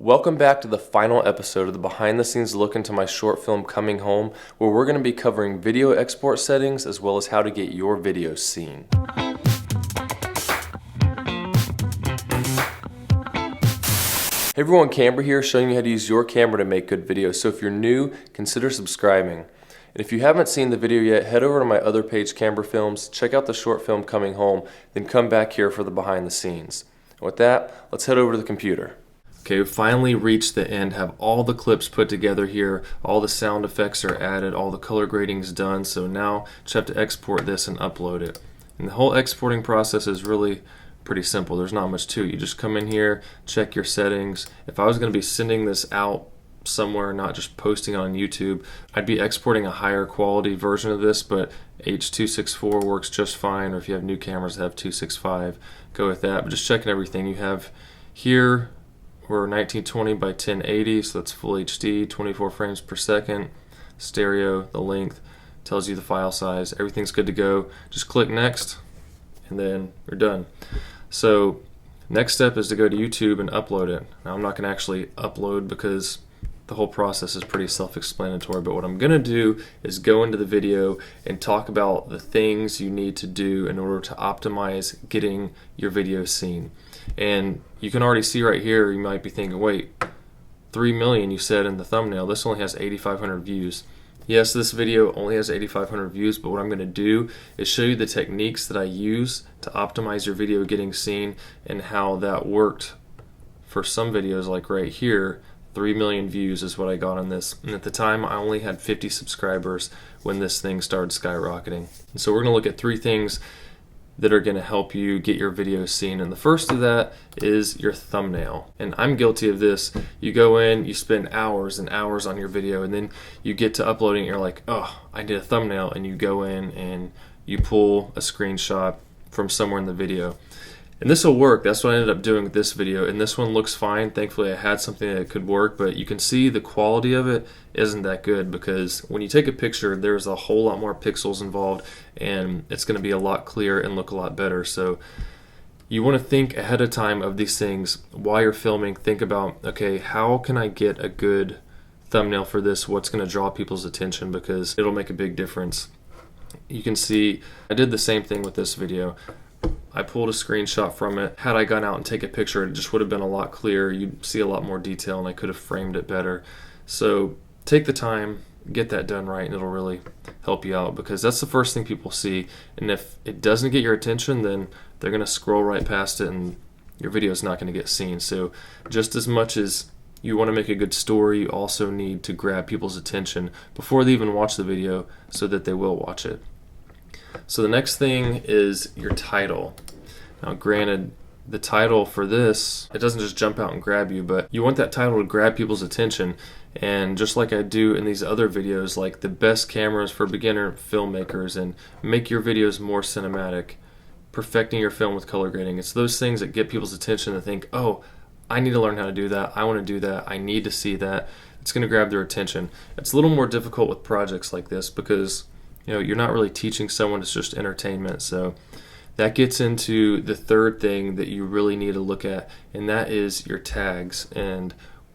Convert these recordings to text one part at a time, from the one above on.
Welcome back to the final episode of the behind the scenes look into my short film Coming Home, where we're going to be covering video export settings as well as how to get your videos seen. Hey everyone, Camber here, showing you how to use your camera to make good videos. So if you're new, consider subscribing. And if you haven't seen the video yet, head over to my other page, Camber Films, check out the short film Coming Home, then come back here for the behind the scenes. And with that, let's head over to the computer. Okay, we finally reached the end, have all the clips put together here, all the sound effects are added, all the color grading's done, so now just have to export this and upload it. And the whole exporting process is really pretty simple. There's not much to it. You just come in here, check your settings. If I was going to be sending this out somewhere, not just posting on YouTube, I'd be exporting a higher quality version of this, but H.264 works just fine, or if you have new cameras that have 265, go with that. But just checking everything. You have here, we're 1920 by 1080, so that's full HD, 24 frames per second, stereo, the length, tells you the file size, everything's good to go. Just click next, and then you're done. So next step is to go to YouTube and upload it. Now I'm not going to actually upload because the whole process is pretty self-explanatory, but what I'm going to do is go into the video and talk about the things you need to do in order to optimize getting your video seen. And you can already see right here, you might be thinking, wait, 3 million you said in the thumbnail, this only has 8,500 views. Yes, this video only has 8,500 views, but what I'm going to do is show you the techniques that I use to optimize your video getting seen and how that worked for some videos, like right here. 3 million views is what I got on this, and at the time I only had 50 subscribers when this thing started skyrocketing. And so we're going to look at 3 things that are going to help you get your videos seen, and the first of that is your thumbnail. And I'm guilty of this. You go in, you spend hours and hours on your video, and then you get to uploading and you're like, oh, I did a thumbnail, and you go in and you pull a screenshot from somewhere in the video. And this will work. That's what I ended up doing with this video, and this one looks fine. Thankfully I had something that could work, but you can see the quality of it isn't that good because when you take a picture, there's a whole lot more pixels involved, and it's going to be a lot clearer and look a lot better. So you want to think ahead of time of these things while you're filming. Think about, okay, how can I get a good thumbnail for this? What's going to draw people's attention? Because it'll make a big difference. You can see I did the same thing with this video. I pulled a screenshot from it. Had I gone out and take a picture, it just would have been a lot clearer. You'd see a lot more detail, and I could have framed it better. So take the time, get that done right, and it'll really help you out, because that's the first thing people see. And if it doesn't get your attention, then they're going to scroll right past it, and your video is not going to get seen. So just as much as you want to make a good story, you also need to grab people's attention before they even watch the video so that they will watch it. So the next thing is your title. Now granted, the title for this, it doesn't just jump out and grab you, but you want that title to grab people's attention. And just like I do in these other videos, like the best cameras for beginner filmmakers and make your videos more cinematic, perfecting your film with color grading, it's those things that get people's attention to think, oh, I need to learn how to do that, I want to do that, I need to see that. It's going to grab their attention. It's a little more difficult with projects like this because you're not really teaching someone, it's just entertainment. So that gets into the third thing that you really need to look at, and that is your tags. And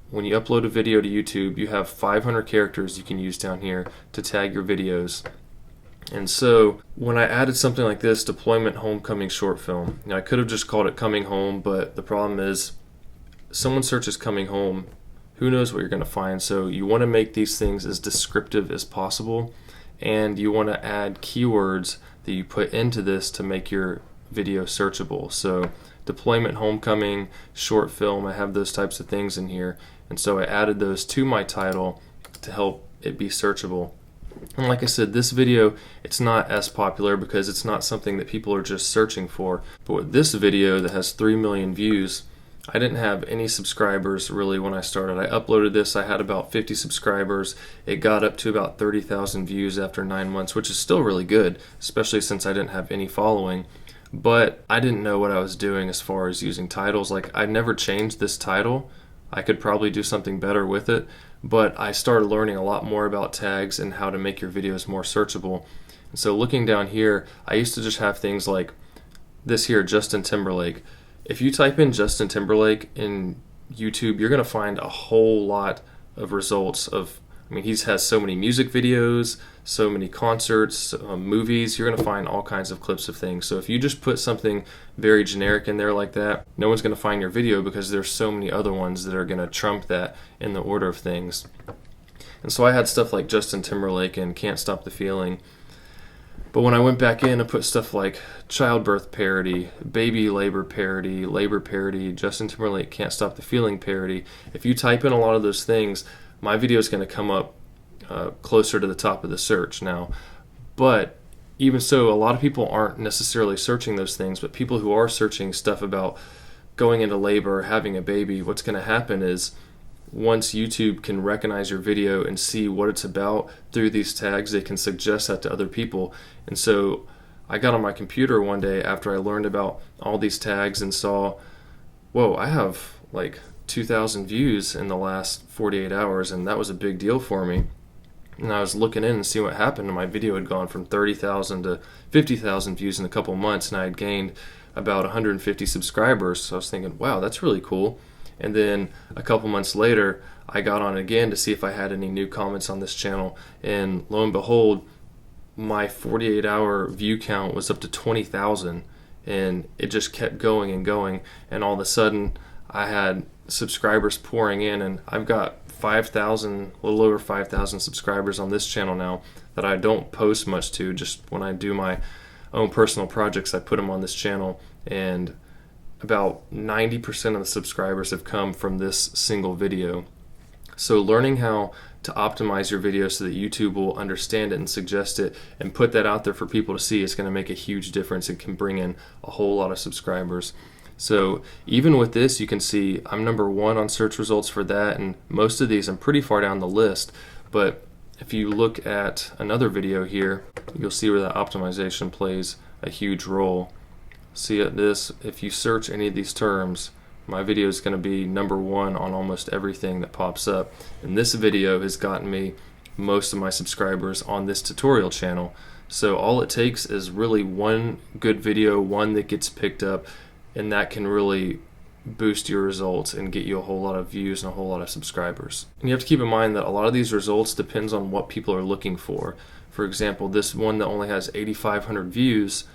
when you upload a video to YouTube, you have 500 characters you can use down here to tag your videos. And so when I added something like this, deployment homecoming short film, I could have just called it Coming Home, but the problem is someone searches Coming Home, who knows what you're going to find. So you want to make these things as descriptive as possible, and you want to add keywords that you put into this to make your video searchable. So deployment homecoming short film, I have those types of things in here, and so I added those to my title to help it be searchable. And like I said, this video, it's not as popular because it's not something that people are just searching for. But with this video that has 3 million views, I didn't have any subscribers really when I started. I uploaded this, I had about 50 subscribers. It got up to about 30,000 views after 9 months, which is still really good, especially since I didn't have any following. But I didn't know what I was doing as far as using titles. Like, I never changed this title. I could probably do something better with it, but I started learning a lot more about tags and how to make your videos more searchable. And so looking down here, I used to just have things like this here, Justin Timberlake. If you type in Justin Timberlake in YouTube, you're going to find a whole lot of results of, I mean, he has so many music videos, so many concerts, movies. You're going to find all kinds of clips of things. So if you just put something very generic in there like that, no one's going to find your video because there's so many other ones that are going to trump that in the order of things. And so I had stuff like Justin Timberlake and Can't Stop the Feeling. But when I went back in and put stuff like childbirth parody, baby labor parody, Justin Timberlake Can't Stop the Feeling parody, if you type in a lot of those things, my video is going to come up closer to the top of the search now. But even so, a lot of people aren't necessarily searching those things, but people who are searching stuff about going into labor, having a baby, what's going to happen is once YouTube can recognize your video and see what it's about through these tags, they can suggest that to other people. And so I got on my computer one day after I learned about all these tags and saw, whoa, I have like 2,000 views in the last 48 hours, and that was a big deal for me. And I was looking in and seeing what happened, and my video had gone from 30,000 to 50,000 views in a couple months, and I had gained about 150 subscribers. So I was thinking, wow, that's really cool. And then a couple months later, I got on again to see if I had any new comments on this channel, and lo and behold, my 48-hour view count was up to 20,000, and it just kept going and going, and all of a sudden I had subscribers pouring in, and I've got 5,000, a little over 5,000 subscribers on this channel now that I don't post much to. Just when I do my own personal projects, I put them on this channel, and about 90% of the subscribers have come from this single video. So learning how to optimize your video so that YouTube will understand it and suggest it and put that out there for people to see is going to make a huge difference and can bring in a whole lot of subscribers. So even with this, you can see I'm number 1 on search results for that, and most of these I'm pretty far down the list. But if you look at another video here, you'll see where that optimization plays a huge role. See at this, if you search any of these terms, my video is going to be number 1 on almost everything that pops up. And this video has gotten me most of my subscribers on this tutorial channel. So all it takes is really one good video, one that gets picked up, and that can really boost your results and get you a whole lot of views and a whole lot of subscribers. And you have to keep in mind that a lot of these results depends on what people are looking for. For example, this one that only has 8,500 views,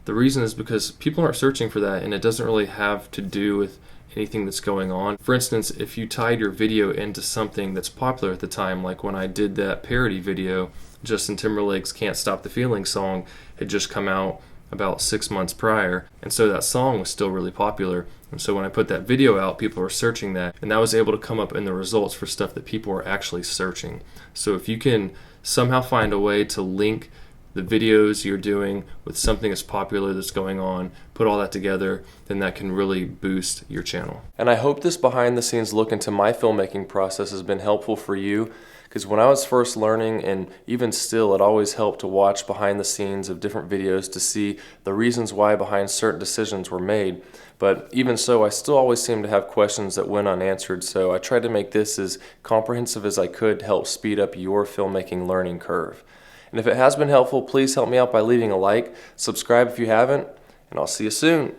the reason is because people aren't searching for that, and it doesn't really have to do with anything that's going on. For instance, if you tied your video into something that's popular at the time, like when I did that parody video, Justin Timberlake's Can't Stop the Feeling song had just come out about 6 months prior, and so that song was still really popular. And so when I put that video out, people were searching that, and that was able to come up in the results for stuff that people were actually searching. So if you can somehow find a way to link the videos you're doing with something that's popular that's going on, put all that together, then that can really boost your channel. And I hope this behind the scenes look into my filmmaking process has been helpful for you, because when I was first learning, and even still, it always helped to watch behind the scenes of different videos to see the reasons why behind certain decisions were made. But even so, I still always seem to have questions that went unanswered, so I tried to make this as comprehensive as I could to help speed up your filmmaking learning curve. And if it has been helpful, please help me out by leaving a like, subscribe if you haven't, and I'll see you soon.